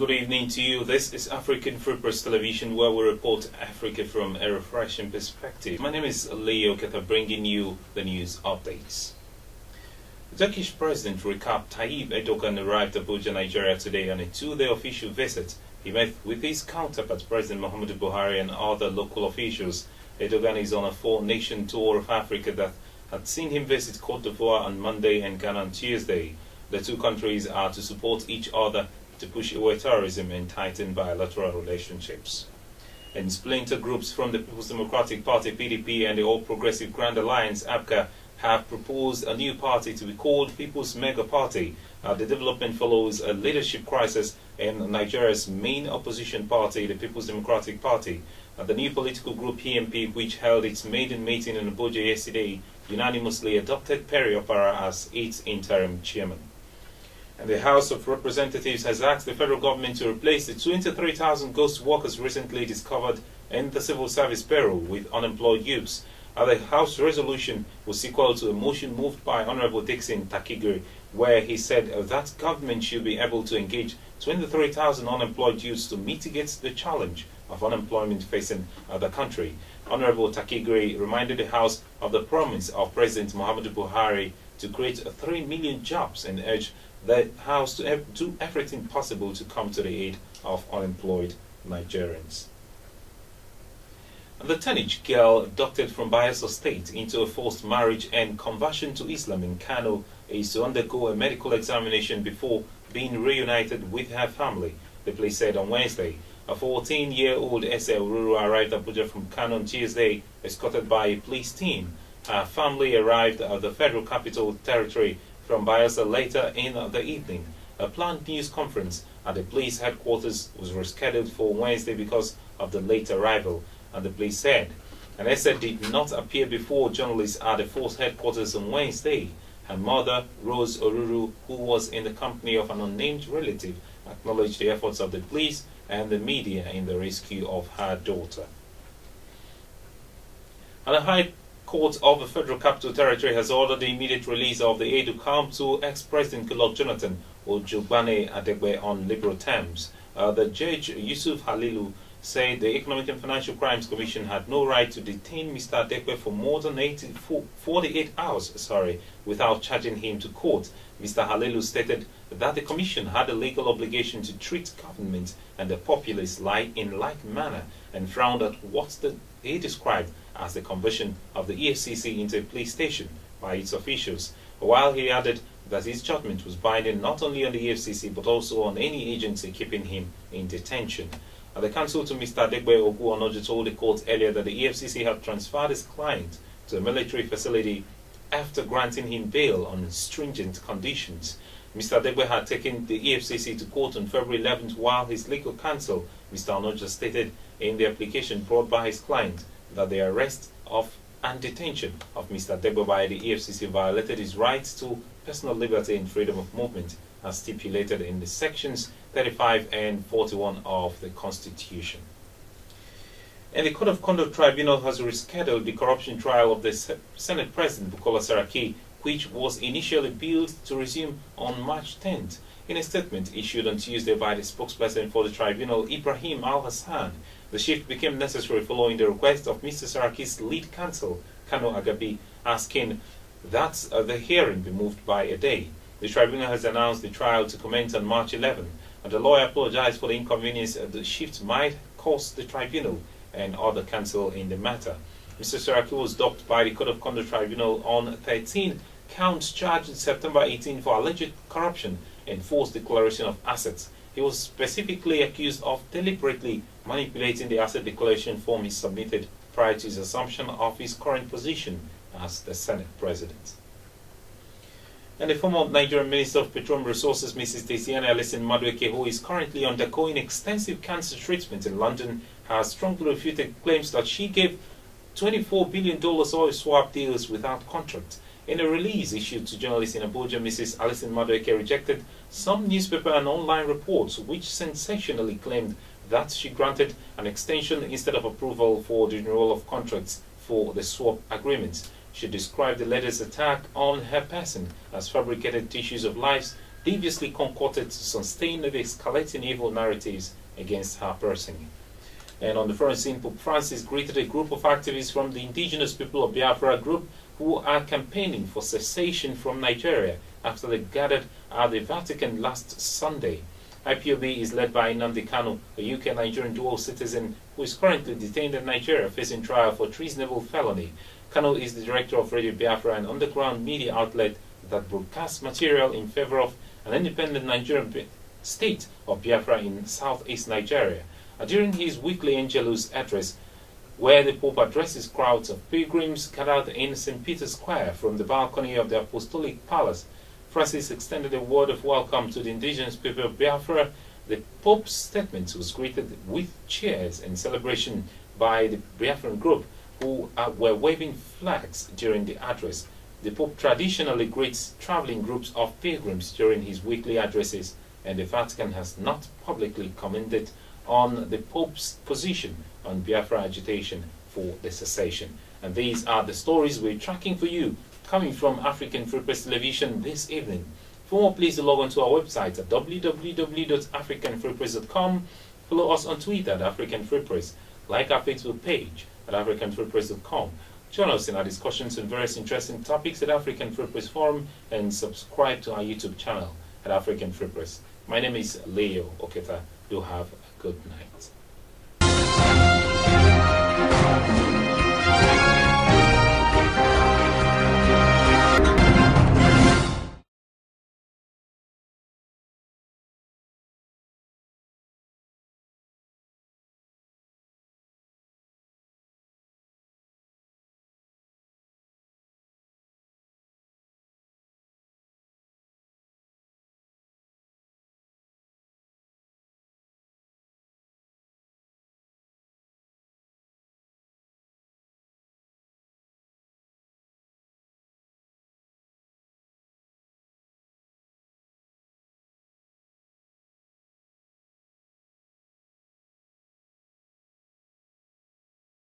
good evening to you. This is African Free Press Television, where we report Africa from a refreshing perspective. My name is Leo Keta, bringing you the news updates. The Turkish President Recep Tayyip Erdogan arrived at Abuja, Nigeria today on a two-day official visit. He met with his counterpart, President Muhammadu Buhari, and other local officials. Erdogan is on a four-nation tour of Africa that had seen him visit Cote d'Ivoire on Monday and Ghana on Tuesday. The two countries are to support each other to push away terrorism and tighten bilateral relationships. And splinter groups from the People's Democratic Party (PDP) and the All Progressive Grand Alliance (APGA) have proposed a new party to be called People's Mega Party. The development follows a leadership crisis in Nigeria's main opposition party, the People's Democratic Party. The new political group PMP, which held its maiden meeting in Abuja yesterday, unanimously adopted Perry Opara as its interim chairman. And the House of Representatives has asked the federal government to replace the 23,000 ghost workers recently discovered in the civil service payroll with unemployed youths. The House resolution was equal to a motion moved by Honorable Dixon Takigiri, where he said that government should be able to engage 23,000 unemployed youths to mitigate the challenge of unemployment facing the country. Honorable Takigiri reminded the House of the promise of President Muhammadu Buhari to create 3 million jobs and urged the House to do everything possible to come to the aid of unemployed Nigerians. The teenage girl abducted from Bayelsa State into a forced marriage and conversion to Islam in Kano is to undergo a medical examination before being reunited with her family, the police said on Wednesday. A 14-year-old Ese Ururu arrived at Abuja from Kano on Tuesday, escorted by a police team. Her family arrived at the Federal Capital Territory from Bayelsa later in the evening. A planned news conference at the police headquarters was rescheduled for Wednesday because of the late arrival, and the police said. And Ese did not appear before journalists at the force headquarters on Wednesday. Her mother, Rose Oruru, who was in the company of an unnamed relative, acknowledged the efforts of the police and the media in the rescue of her daughter. And the High Court of the Federal Capital Territory has ordered the immediate release of the aide de camp to ex-President Goodluck Jonathan Ojubane Adegbe on liberal terms. The judge, Yusuf Halilu, said the Economic and Financial Crimes Commission had no right to detain Mr. Adegbe for more than 48 hours without charging him to court. Mr. Halilu stated that the Commission had a legal obligation to treat government and the populace in like manner, and frowned at what he described as the conversion of the EFCC into a police station by its officials, while he added that his judgment was binding not only on the EFCC but also on any agency keeping him in detention. The counsel to Mr. Adegbe Oguonoju told the court earlier that the EFCC had transferred his client to a military facility after granting him bail on stringent conditions. Mr. Adegbe had taken the EFCC to court on February 11th, while his legal counsel, Mr. Onoja, stated in the application brought by his client that the arrest and detention of Mr. Adegbe by the EFCC violated his rights to personal liberty and freedom of movement, as stipulated in the sections 35 and 41 of the Constitution. And the Code of Conduct Tribunal has rescheduled the corruption trial of the Senate President Bukola Saraki, which was initially billed to resume on March 10th. In a statement issued on Tuesday by the spokesperson for the tribunal, Ibrahim Al-Hassan, the shift became necessary following the request of Mr. Saraki's lead counsel, Kano Agabi, asking that the hearing be moved by a day. The tribunal has announced the trial to commence on March 11, and the lawyer apologized for the inconvenience the shift might cause the tribunal and other counsel in the matter. Mr. Saraki was docked by the Code of Conduct Tribunal on 13 counts charged in September 18 for alleged corruption and false declaration of assets. He was specifically accused of deliberately manipulating the asset declaration form he submitted prior to his assumption of his current position as the Senate President. And the former Nigerian Minister of Petroleum Resources, Mrs. Desiana Alison Madueke, who is currently undergoing extensive cancer treatment in London, has strongly refuted claims that she gave $24 billion oil swap deals without contract. In a release issued to journalists in Abuja, Mrs. Alison Madueke rejected some newspaper and online reports which sensationally claimed that she granted an extension instead of approval for the renewal of contracts for the swap agreements. She described the latest attack on her person as fabricated tissues of lies deviously concocted to sustain the escalating evil narratives against her person. And on the foreign scene, Pope Francis greeted a group of activists from the indigenous people of Biafra group who are campaigning for secession from Nigeria after they gathered at the Vatican last Sunday. IPOB is led by Nnamdi Kanu, a UK-Nigerian dual citizen who is currently detained in Nigeria facing trial for treasonable felony. Kanu is the director of Radio Biafra, an underground media outlet that broadcasts material in favor of an independent Nigerian state of Biafra in southeast Nigeria. During his weekly Angelus address, where the Pope addresses crowds of pilgrims gathered in St. Peter's Square from the balcony of the Apostolic Palace, Francis extended a word of welcome to the indigenous people of Biafra. The Pope's statement was greeted with cheers and celebration by the Biafran group, who were waving flags during the address. The Pope traditionally greets traveling groups of pilgrims during his weekly addresses, and the Vatican has not publicly commented on the Pope's position on Biafra agitation for the secession. And these are the stories we're tracking for you, coming from African Free Press Television this evening. For more, please log on to our website at www.africanfreepress.com. Follow us on Twitter at African Free Press. Like our Facebook page at africanfreepress.com. Join us in our discussions on various interesting topics at African Free Press Forum, and subscribe to our YouTube channel at African Free Press. My name is Leo Oketa. Do have a good night.